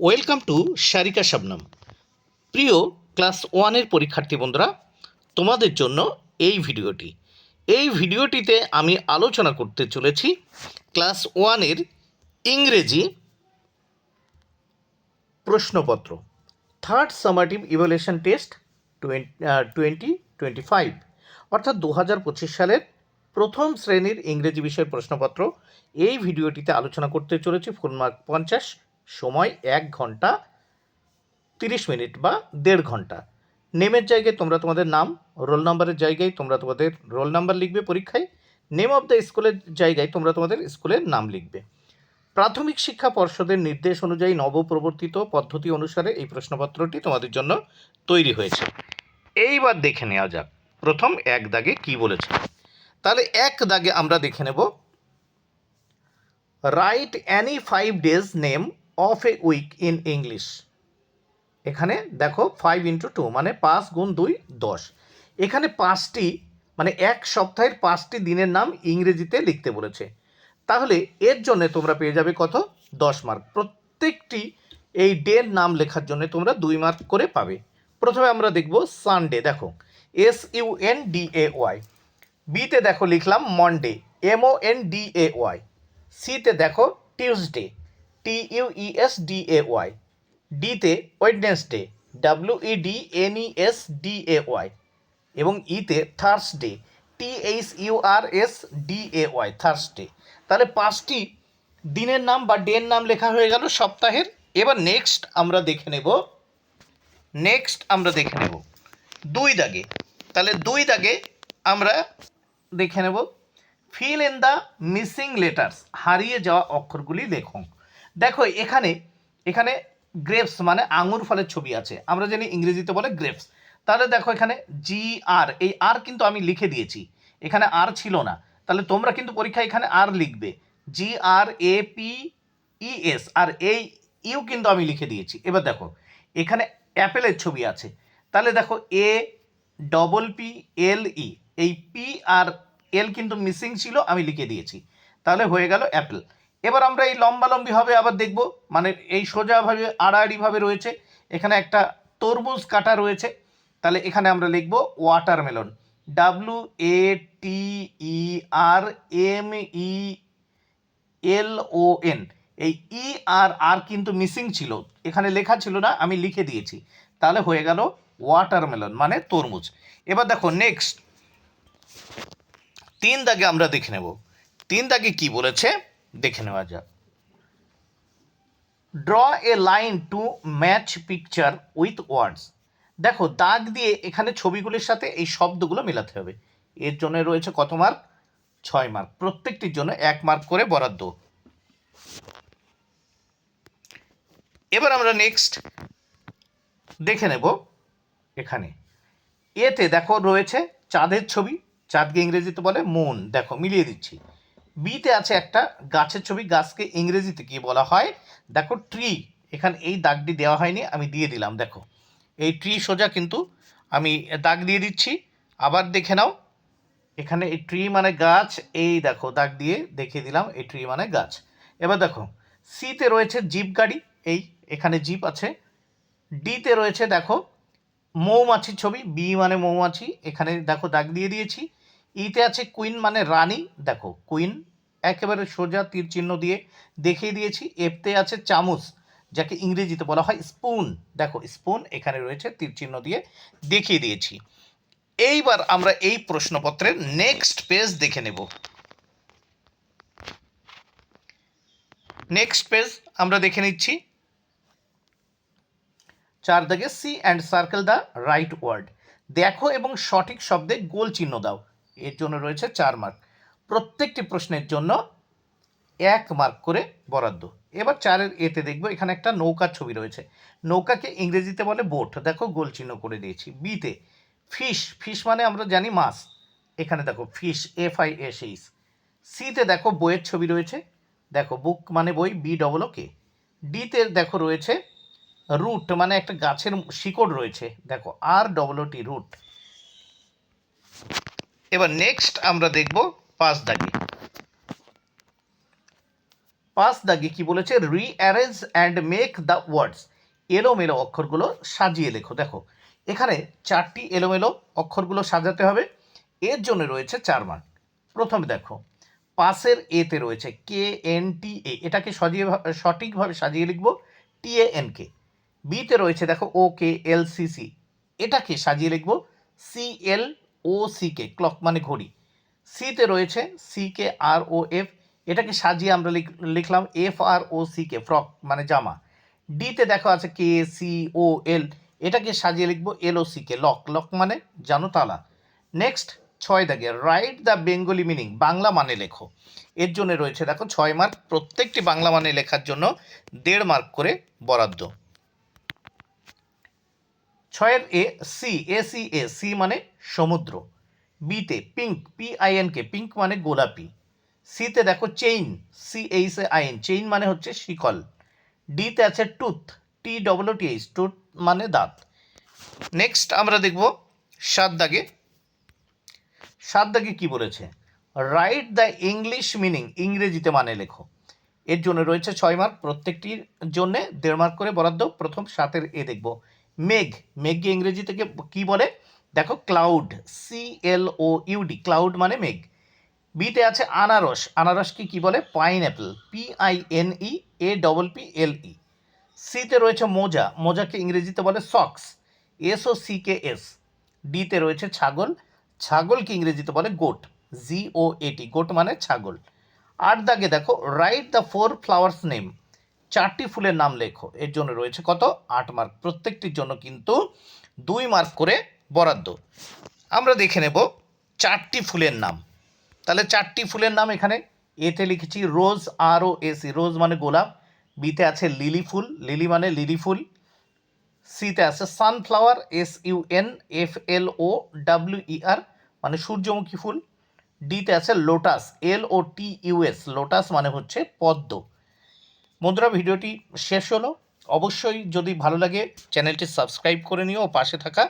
Welcome to Sarika Shabnam. প্রিয় class ওয়ানের পরীক্ষার্থী বন্ধুরা, তোমাদের জন্য এই ভিডিওটিতে আমি আলোচনা করতে চলেছি ক্লাস ওয়ানের ইংরেজি প্রশ্নপত্র থার্ড সামাটিভ ইভ্যালুয়েশন টেস্ট 2025, অর্থাৎ 2025 সালের প্রথম শ্রেণীর ইংরেজি বিষয়ের প্রশ্নপত্র। এই ভিডিওটিতে আলোচনা করতে চলেছি ফুল মার্ক 50, সময় 1 ঘন্টা 30 মিনিট বা 1.5 ঘন্টা। নেমের জায়গায় তোমরা তোমাদের নাম, রোল নাম্বারের জায়গায় তোমরা তোমাদের রোল নাম্বার লিখবে পরীক্ষায়, নেম অফ দ্য স্কুলের জায়গায় তোমরা তোমাদের স্কুলের নাম লিখবে। প্রাথমিক শিক্ষা পর্ষদের নির্দেশ অনুযায়ী নবপ্রবর্তিত পদ্ধতি অনুসারে এই প্রশ্নপত্রটি তোমাদের জন্য তৈরি হয়েছে। এইবার দেখে নেওয়া যাক প্রথম এক দাগে কি বলেছে। তাহলে এক দাগে আমরা দেখে নেব, write any 5 days name of a week in English. এখানে দেখো 5 × 2 মানে 5 × 2 10। এখানে 5টি মানে এক সপ্তাহের 5টি দিনের নাম ইংরেজিতে লিখতে বলেছে। তাহলে এর জন্য তোমরা পেয়ে যাবে কত? 10 মার্ক। প্রত্যেকটি এই ডের নাম লেখার জন্য তোমরা 2 মার্ক করে পাবে। প্রথমে আমরা দেখব সানডে, দেখো SUNDAY। বিতে দেখো লিখলাম মন্ডে, MONDAY। সিতে দেখো টিউসডে, TUESDAY। ডিতে ওয়েডনেসডে, WEDNESDAY। এবং ইতে থার্সডে, THURSDAY, থার্সডে। তাহলে 5টি দিনের নাম বা ডের নাম লেখা হয়ে গেল সপ্তাহের। এবার নেক্সট আমরা দেখে নেব 2 দাগে। তাহলে 2 দাগে আমরা দেখে নেব fill in the missing letters, হারিয়ে যাওয়া অক্ষরগুলি লেখো। দেখো এখানে গ্রেপস মানে আঙুর ফলের ছবি আছে, আমরা জানি ইংরেজিতে বলে গ্রেপস। তাহলে দেখো এখানে GR, এই আর কিন্তু আমি লিখে দিয়েছি, এখানে আর ছিল না। তাহলে তোমরা কিন্তু পরীক্ষায় এখানে আর লিখবে, GRAPES, আর এই ইউ কিন্তু আমি লিখে দিয়েছি। এবার দেখো এখানে অ্যাপেলের ছবি আছে, তাহলে দেখো APPLE, এই পি আর এল কিন্তু মিসিং ছিল, আমি লিখে দিয়েছি, তাহলে হয়ে গেল অ্যাপেল। এবার আমরা এই লম্বালম্বিভাবে আবার দেখব, মানে এই সোজাভাবে আড়াআড়িভাবে রয়েছে, এখানে একটা তরমুজ কাটা রয়েছে, তাহলে এখানে আমরা লিখব ওয়াটারমেলন, WATERMELON। এই আর কিন্তু মিসিং ছিল, এখানে লেখা ছিল না, আমি লিখে দিয়েছি, তাহলে হয়ে গেল ওয়াটারমেলন মানে তরমুজ। এবার দেখো নেক্সট 3 দাগে আমরা দেখে নেব। 3 দাগে কি বলেছে দেখে নেওয়া যাক। Draw a line to match picture with words. দেখো দাগ দিয়ে এখানে ছবিগুলির সাথে এই শব্দগুলো মেলাতে হবে। এর জন্য রয়েছে কত মার্ক? 6 মার্ক। প্রত্যেকটির জন্য 1 মার্ক করে বরাদ্দ। এবার আমরা নেক্সট দেখে নেব, এখানে এতে দেখো রয়েছে চাঁদের ছবি, চাঁদকে ইংরেজিতে বলে মুন, দেখো মিলিয়ে দিচ্ছি। বিতে আছে একটা গাছের ছবি, গাছকে ইংরেজিতে কি বলা হয়? দেখো ট্রি, এখানে এই দাগটি দেওয়া হয়নি, আমি দিয়ে দিলাম। দেখো এই ট্রি সোজা কিন্তু আমি দাগ দিয়ে দিচ্ছি। আবার দেখে নাও, এখানে এই ট্রি মানে গাছ, এই দেখো দাগ দিয়ে দেখিয়ে দিলাম এই ট্রি মানে গাছ। এবার দেখো সিতে রয়েছে জিপ গাড়ি, এই এখানে জিপ আছে। ডিতে রয়েছে দেখো মৌমাছির ছবি, বি মানে মৌমাছি, এখানে দেখো দাগ দিয়ে দিয়েছি। ইতে আছে কুইন মানে রানী, দেখো কুইন একেবারে সোজা তীর চিহ্ন দিয়ে দেখিয়ে দিয়েছি। এফতে আছে চামচ, যাকে ইংরেজিতে বলা হয় স্পুন, দেখো স্পুন এখানে রয়েছে তীর চিহ্ন দিয়ে দেখিয়ে দিয়েছি। এইবার আমরা এই প্রশ্নপত্রের নেক্সট পেজ দেখে নেব। নেক্সট পেজ আমরা দেখে নিচ্ছি। 4 দাগে see and circle the right word, দেখো এবং সঠিক শব্দে গোল চিহ্ন দাও। এর জন্য রয়েছে 4 মার্ক। প্রত্যেকটি প্রশ্নের জন্য 1 মার্ক করে বরাদ্দ। এবার 4-এর এতে দেখবো এখানে একটা নৌকার ছবি রয়েছে, নৌকাকে ইংরেজিতে বলে বোট, দেখো গোল চিহ্ন করে দিয়েছি। বিতে ফিশ, ফিশ মানে আমরা জানি মাছ, এখানে দেখো ফিশ, FISH। সিতে দেখো বইয়ের ছবি রয়েছে, দেখো বুক মানে বই, BOOK। ডিতে দেখো রয়েছে রুট মানে একটা গাছের শিকড় রয়েছে, দেখো ROOT, রুট। এবার নেক্সট আমরা দেখব 5 দাগে। 5 দাগে কি বলেছে, rearrange and make the words, এলোমেলো অক্ষরগুলো সাজিয়ে লেখো। দেখো এখানে 4টি এলোমেলো অক্ষরগুলো সাজাতে হবে, এর জন্য রয়েছে 4 মার্ক। প্রথমে দেখো পাশের এতে রয়েছে KNTA, এটাকে সঠিকভাবে সাজিয়ে লিখব TANK। বিতে রয়েছে দেখো OKLCC, এটাকে সাজিয়ে লিখব CLOCK, ক্লক মানে ঘড়ি। সিতে রয়েছে CKROF, এটাকে সাজিয়ে আমরা লিখলাম FROCK, ফ্রক মানে জামা। ডিতে দেখো আছে KCOL, এটাকে সাজিয়ে লিখব LOCK, লক, লক মানে জানো তালা। নেক্সট 6 দাগে write the Bengali meaning, Bangla মানে লেখো। এর জন্য রয়েছে দেখো 6 মার্ক, প্রত্যেকটি বাংলা মানে লেখার জন্য 1.5 মার্ক করে বরাদ্দ। 6 এ ACA, সি মানে সমুদ্র। বিতে পিঙ্ক, PINK, পিঙ্ক মানে গোলাপি। সিতে দেখো চেইন, CHAIN, চেইন মানে হচ্ছে শিকল। ডিতে আছে টুথ, TOOTH, টুথ মানে দাঁত। নেক্সট আমরা দেখব 7 দাগে। 7 দাগে কি বলেছে, রাইট দ্য ইংলিশ মিনিং, ইংরেজিতে মানে লেখো। এর জন্য রয়েছে 6 মার্ক, প্রত্যেকটির জন্য 1.5 মার্ক করে বরাদ্দ। প্রথম 7 এ দেখব মেঘ, মেঘকে ইংরেজি থেকে কি বলে, দেখো ক্লাউড, CLOUD, ক্লাউড মানে মেঘ। বিতে আছে আনারস, আনারসকে কি বলে, পাইনঅ্যাপল, PINEAPPLE। সিতে রয়েছে মোজা, মোজাকে ইংরেজিতে বলে সক্স, SOCKS। ডিতে রয়েছে ছাগল, ছাগলকে ইংরেজিতে বলে গোট, GOAT, গোট মানে ছাগল। 8 দাগে দেখো রাইট দ্য 4 ফ্লাওয়ার্স নেম, 4টি ফুলের নাম লেখো। এর জন্য রয়েছে কত, 8 মার্ক, প্রত্যেকটির জন্য কিন্তু 2 মার্ক করে বরাদ্দ। আমরা দেখে নেব 4টি ফুলের নাম। তাহলে 4টি ফুলের নাম এখানে এতে লিখেছি রোজ, ROSE, রোজ মানে গোলাপ। বিতে আছে লিলি ফুল, লিলি মানে লিলি ফুল। সিতে আছে সানফ্লাওয়ার, SUNFLOWER, মানে সূর্যমুখী ফুল। ডিতে আছে লোটাস, LOTUS, লোটাস মানে হচ্ছে পদ্ম। বন্ধুরা ভিডিওটি শেষ হলো, অবশ্যই যদি ভালো লাগে চ্যানেলটি সাবস্ক্রাইব করে নিও ও পাশে থাকা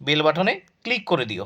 বেল বাটনে ক্লিক করে দিও।